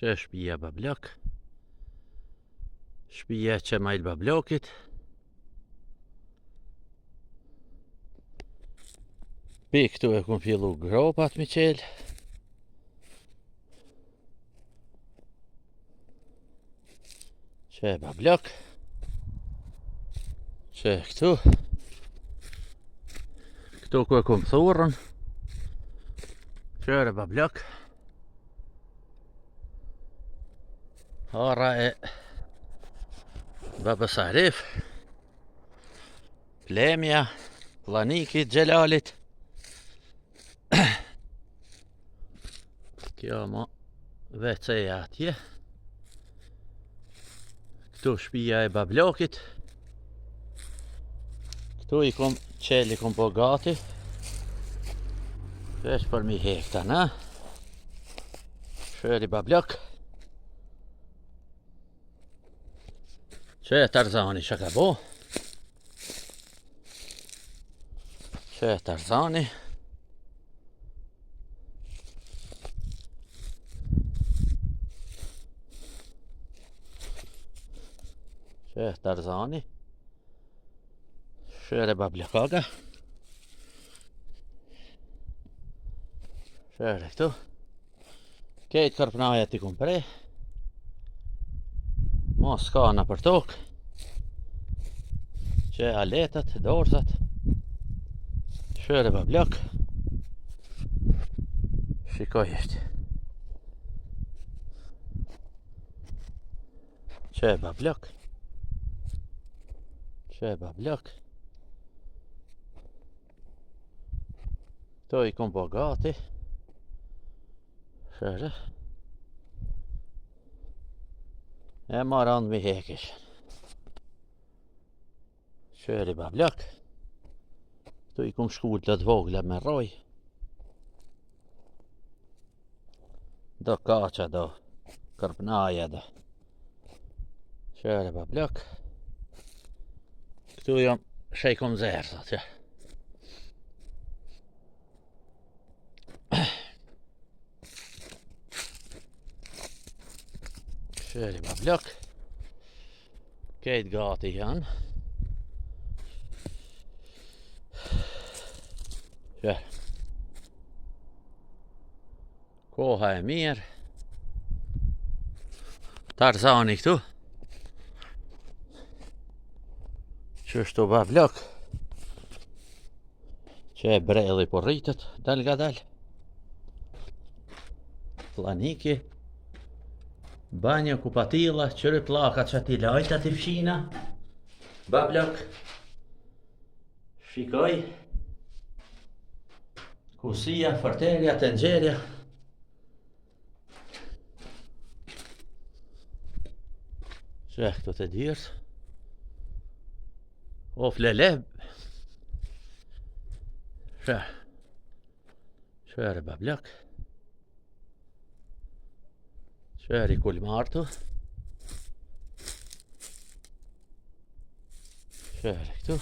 Që shtëpia Bablok. Shtëpia Qemail Bablokit. Pi këtu e kun fillu gropat mi qel. Që Bablok. Që këtu. Këtu ku e kun thurën. Që Bablok. Hara e Babës Arif, plemja, Planikit, Gjelalit. Kjo mo WC-ja atje. Këtu shtëpia e Bablokit. Këtu i kom qeli kom po gati. Vesh për mi hekta, na? Shëri Bablok. Që Tarzani që ka bo. Që Tarzani. Që Tarzani. Shëre Bablokaga. Shëre këtu. Kejtë kërpnaja ti kun prej. Mos ka në për tokë. Që aletat, dorzat. Shëre Bablok. Shikoj është. Që Bablok. Që Bablok. To i kom po gati. Shëre. E maran mi hekish. Shëri Bablok. Tu i kum shkullet vogla me roj. Do kaqa do. Kërpnaja do. Shëri Bablok. Këtu jam shejkom zerzat. Shëri Bablok. Kejt gati janë. Shë. Koha e mirë. Tarzani këtu. Qështu Bablok. Që e breli po rritët dal ga dal. Planiki. Banja kupatilla, qëri plaka që ti lajta ti fshina. Bablok. Shikoj. Kusia, fartelja, tenxherja. Që këtu të dyrës. Of leleb. Shëre Bablok. Shëri kulmartu. Shëri këtu.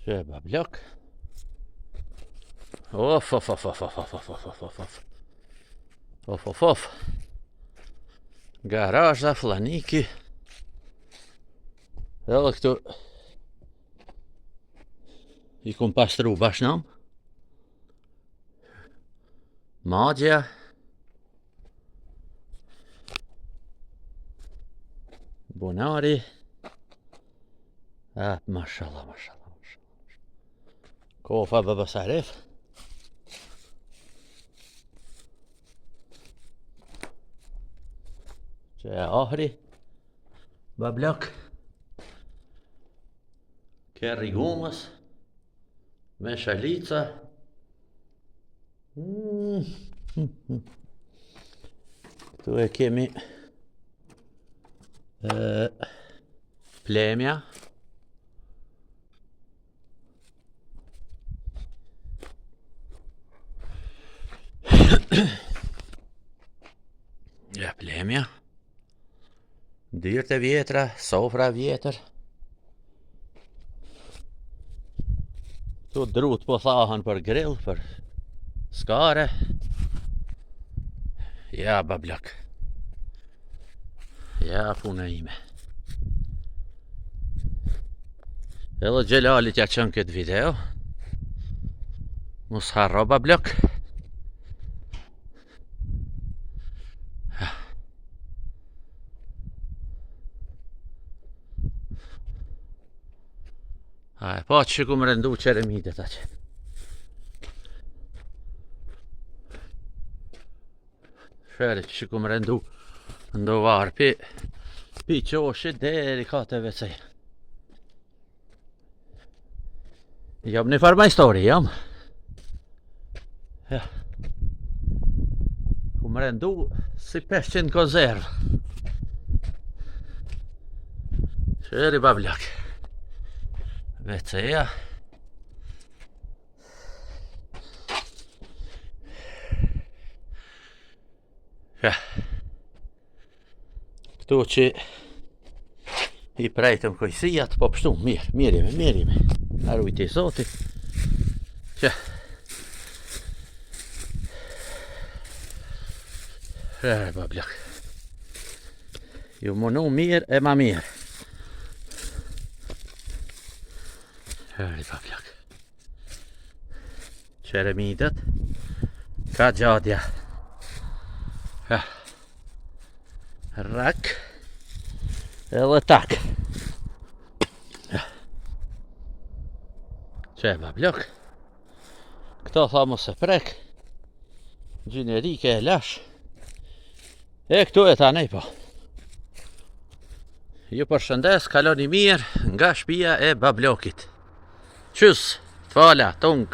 Shëri Bablok. Of. Garaża, flaniki. Edhe këtu i kom pastru bashnam. Magja. Bonari. Mashallah. Kofa Babës Arif. Që e ahri. Bablok. Kerri gumës. Me shalica. Këtu e kemi plemja. Ja, plemja. Dyrët e vjetra, sofra vjetër. Tu drut po thahen për grill, për skare. Ja bablak. Ja puna ime. Edhe Gjelalit ja qënë këtë video. Mos harro bablak. Aj, po që ku më rëndu qeremitet aqë. Shëri që ku më rëndu ndovar pi qoshit deri ka të vecej. Jam një farma histori, jam. Ja. Ku më rëndu si 500 konserv. Shëri bablak. Veceja. Ja. Këtu që i prejtëm kojësijat, po pështu, mirime. Arujt i Zotit. Ja. Bablak. Ju munu mirë e ma mirë. Hëri bablak. Qeremitet ka gjadja. Rak edhe tak. Që bablak. Këto tha mos e prek. Gjinerike e lash. E këtu e tanej po. Ju përshëndes, kaloni mirë nga shtëpia e bablokit. Qys, t'fala, tung.